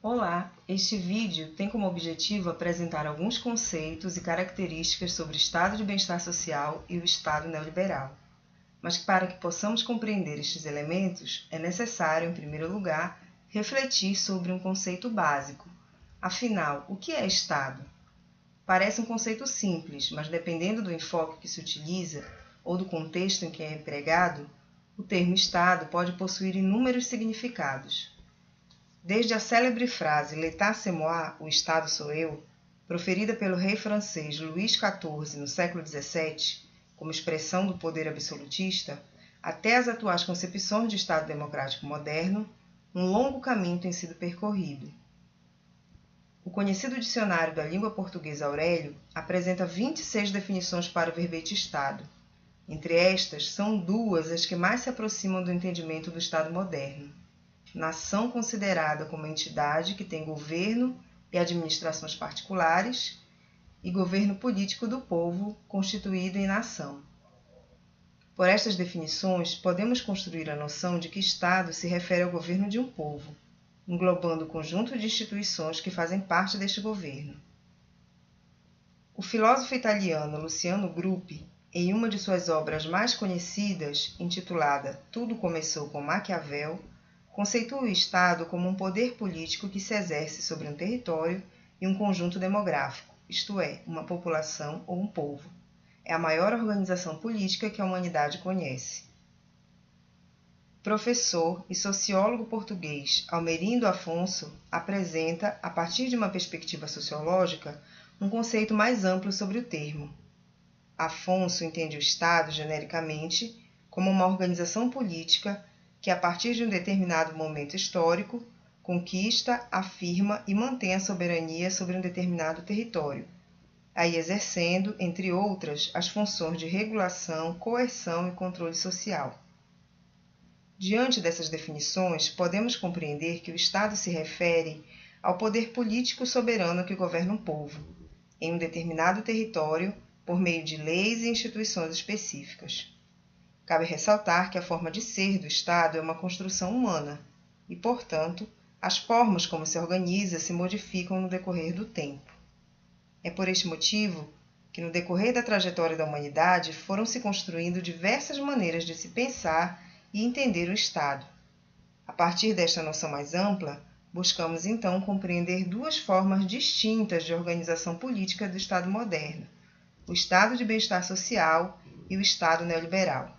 Olá, este vídeo tem como objetivo apresentar alguns conceitos e características sobre o estado de bem-estar social e o estado neoliberal. Mas para que possamos compreender estes elementos, é necessário, em primeiro lugar, refletir sobre um conceito básico. Afinal, o que é Estado? Parece um conceito simples, mas dependendo do enfoque que se utiliza ou do contexto em que é empregado, o termo Estado pode possuir inúmeros significados. Desde a célebre frase L'État c'est moi, o Estado sou eu, proferida pelo rei francês Luís XIV no século XVII, como expressão do poder absolutista, até as atuais concepções de Estado democrático moderno, um longo caminho tem sido percorrido. O conhecido dicionário da língua portuguesa Aurélio apresenta 26 definições para o verbete Estado. Entre estas, são duas as que mais se aproximam do entendimento do Estado moderno. Nação considerada como entidade que tem governo e administrações particulares, e governo político do povo, constituído em nação. Por estas definições, podemos construir a noção de que Estado se refere ao governo de um povo, englobando o conjunto de instituições que fazem parte deste governo. O filósofo italiano Luciano Gruppi, em uma de suas obras mais conhecidas, intitulada Tudo Começou com Maquiavel, conceitua o Estado como um poder político que se exerce sobre um território e um conjunto demográfico, isto é, uma população ou um povo. É a maior organização política que a humanidade conhece. Professor e sociólogo português Almerindo Afonso apresenta, a partir de uma perspectiva sociológica, um conceito mais amplo sobre o termo. Afonso entende o Estado, genericamente, como uma organização política que, a partir de um determinado momento histórico, conquista, afirma e mantém a soberania sobre um determinado território, aí exercendo, entre outras, as funções de regulação, coerção e controle social. Diante dessas definições, podemos compreender que o Estado se refere ao poder político soberano que governa um povo, em um determinado território, por meio de leis e instituições específicas. Cabe ressaltar que a forma de ser do Estado é uma construção humana e, portanto, as formas como se organiza se modificam no decorrer do tempo. É por este motivo que, no decorrer da trajetória da humanidade, foram se construindo diversas maneiras de se pensar e entender o Estado. A partir desta noção mais ampla, buscamos então compreender duas formas distintas de organização política do Estado moderno: o Estado de bem-estar social e o Estado neoliberal.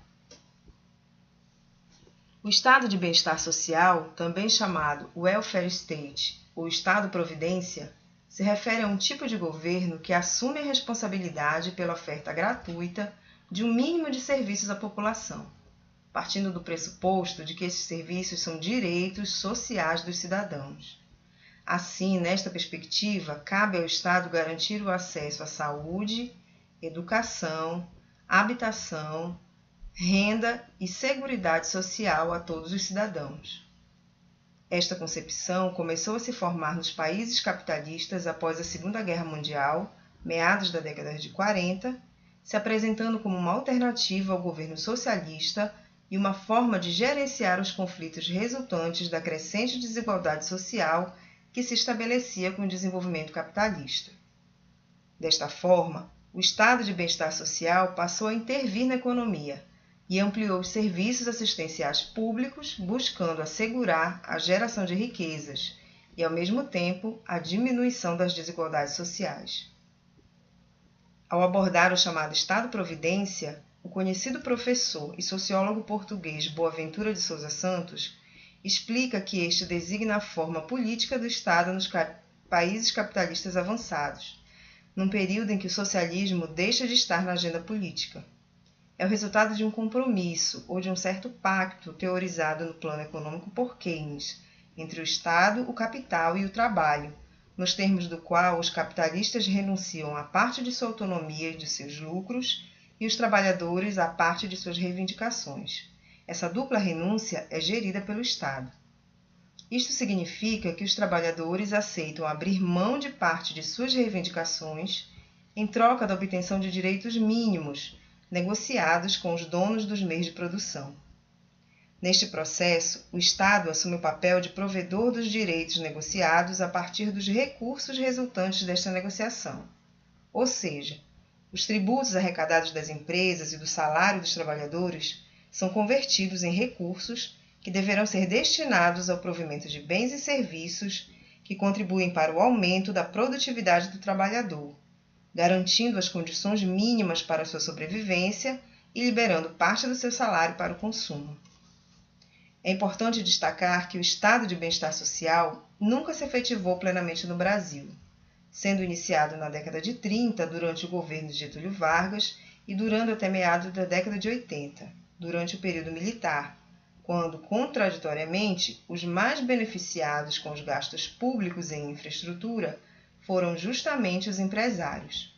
O estado de bem-estar social, também chamado welfare state ou estado-providência, se refere a um tipo de governo que assume a responsabilidade pela oferta gratuita de um mínimo de serviços à população, partindo do pressuposto de que esses serviços são direitos sociais dos cidadãos. Assim, nesta perspectiva, cabe ao Estado garantir o acesso à saúde, educação, habitação, renda e seguridade social a todos os cidadãos. Esta concepção começou a se formar nos países capitalistas após a Segunda Guerra Mundial, meados da década de 40, se apresentando como uma alternativa ao governo socialista e uma forma de gerenciar os conflitos resultantes da crescente desigualdade social que se estabelecia com o desenvolvimento capitalista. Desta forma, o estado de bem-estar social passou a intervir na economia e ampliou os serviços assistenciais públicos, buscando assegurar a geração de riquezas e, ao mesmo tempo, a diminuição das desigualdades sociais. Ao abordar o chamado Estado-Providência, o conhecido professor e sociólogo português Boaventura de Sousa Santos explica que este designa a forma política do Estado nos países capitalistas avançados, num período em que o socialismo deixa de estar na agenda política. É o resultado de um compromisso ou de um certo pacto teorizado no plano econômico por Keynes entre o Estado, o capital e o trabalho, nos termos do qual os capitalistas renunciam a parte de sua autonomia e de seus lucros e os trabalhadores a parte de suas reivindicações. Essa dupla renúncia é gerida pelo Estado. Isto significa que os trabalhadores aceitam abrir mão de parte de suas reivindicações em troca da obtenção de direitos mínimos negociados com os donos dos meios de produção. Neste processo, o Estado assume o papel de provedor dos direitos negociados a partir dos recursos resultantes desta negociação, ou seja, os tributos arrecadados das empresas e do salário dos trabalhadores são convertidos em recursos que deverão ser destinados ao provimento de bens e serviços que contribuem para o aumento da produtividade do trabalhador, garantindo as condições mínimas para sua sobrevivência e liberando parte do seu salário para o consumo. É importante destacar que o estado de bem-estar social nunca se efetivou plenamente no Brasil, sendo iniciado na década de 30 durante o governo de Getúlio Vargas e durando até meados da década de 80, durante o período militar, quando, contraditoriamente, os mais beneficiados com os gastos públicos em infraestrutura foram justamente os empresários.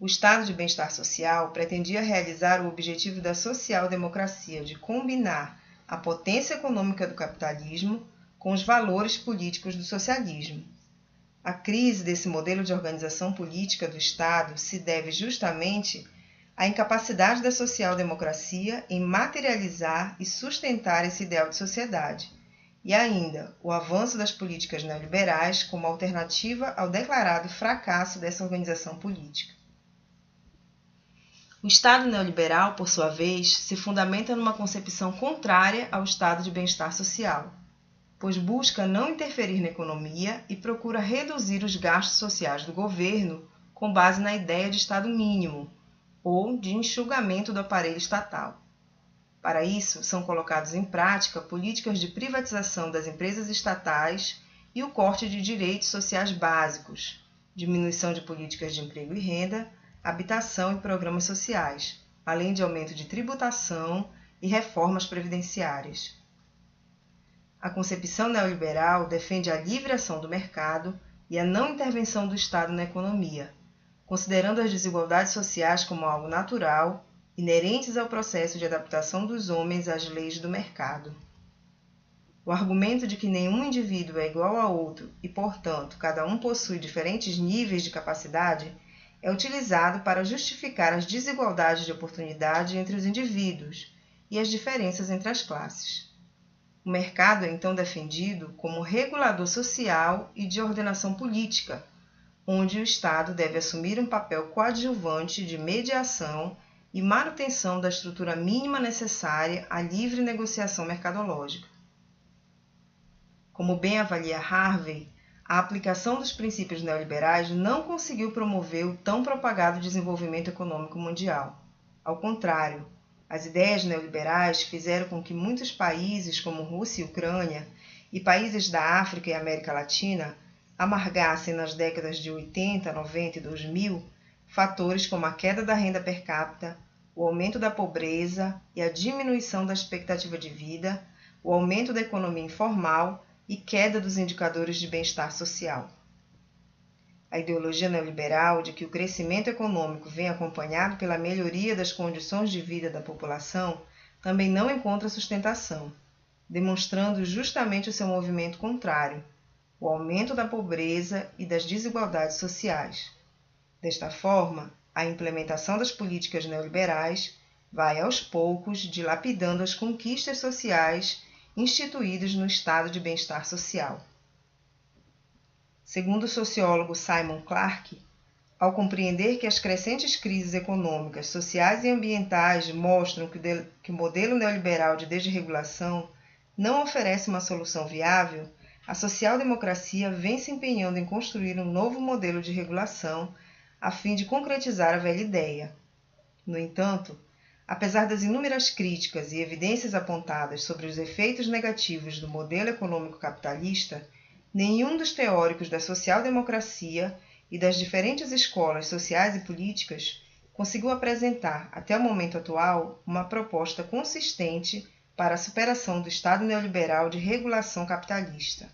O estado de bem-estar social pretendia realizar o objetivo da social-democracia de combinar a potência econômica do capitalismo com os valores políticos do socialismo. A crise desse modelo de organização política do Estado se deve justamente à incapacidade da social-democracia em materializar e sustentar esse ideal de sociedade, e ainda o avanço das políticas neoliberais como alternativa ao declarado fracasso dessa organização política. O Estado neoliberal, por sua vez, se fundamenta numa concepção contrária ao estado de bem-estar social, pois busca não interferir na economia e procura reduzir os gastos sociais do governo com base na ideia de Estado mínimo, ou de enxugamento do aparelho estatal. Para isso, são colocados em prática políticas de privatização das empresas estatais e o corte de direitos sociais básicos, diminuição de políticas de emprego e renda, habitação e programas sociais, além de aumento de tributação e reformas previdenciárias. A concepção neoliberal defende a livre ação do mercado e a não intervenção do Estado na economia, considerando as desigualdades sociais como algo natural, inerentes ao processo de adaptação dos homens às leis do mercado. O argumento de que nenhum indivíduo é igual a outro e, portanto, cada um possui diferentes níveis de capacidade é utilizado para justificar as desigualdades de oportunidade entre os indivíduos e as diferenças entre as classes. O mercado é então defendido como regulador social e de ordenação política, onde o Estado deve assumir um papel coadjuvante de mediação e manutenção da estrutura mínima necessária à livre negociação mercadológica. Como bem avalia Harvey, a aplicação dos princípios neoliberais não conseguiu promover o tão propagado desenvolvimento econômico mundial. Ao contrário, as ideias neoliberais fizeram com que muitos países, como Rússia e Ucrânia, e países da África e América Latina, amargassem nas décadas de 80, 90 e 2000 fatores como a queda da renda per capita, o aumento da pobreza e a diminuição da expectativa de vida, o aumento da economia informal e queda dos indicadores de bem-estar social. A ideologia neoliberal de que o crescimento econômico vem acompanhado pela melhoria das condições de vida da população também não encontra sustentação, demonstrando justamente o seu movimento contrário, o aumento da pobreza e das desigualdades sociais. Desta forma, a implementação das políticas neoliberais vai aos poucos dilapidando as conquistas sociais instituídas no estado de bem-estar social. Segundo o sociólogo Simon Clarke, ao compreender que as crescentes crises econômicas, sociais e ambientais mostram que o modelo neoliberal de desregulação não oferece uma solução viável, a social-democracia vem se empenhando em construir um novo modelo de regulação a fim de concretizar a velha ideia. No entanto, apesar das inúmeras críticas e evidências apontadas sobre os efeitos negativos do modelo econômico capitalista, nenhum dos teóricos da social-democracia e das diferentes escolas sociais e políticas conseguiu apresentar, até o momento atual, uma proposta consistente para a superação do Estado neoliberal de regulação capitalista.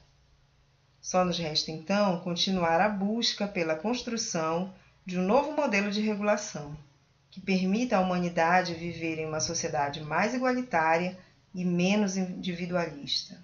Só nos resta, então, continuar a busca pela construção de um novo modelo de regulação, que permita à humanidade viver em uma sociedade mais igualitária e menos individualista.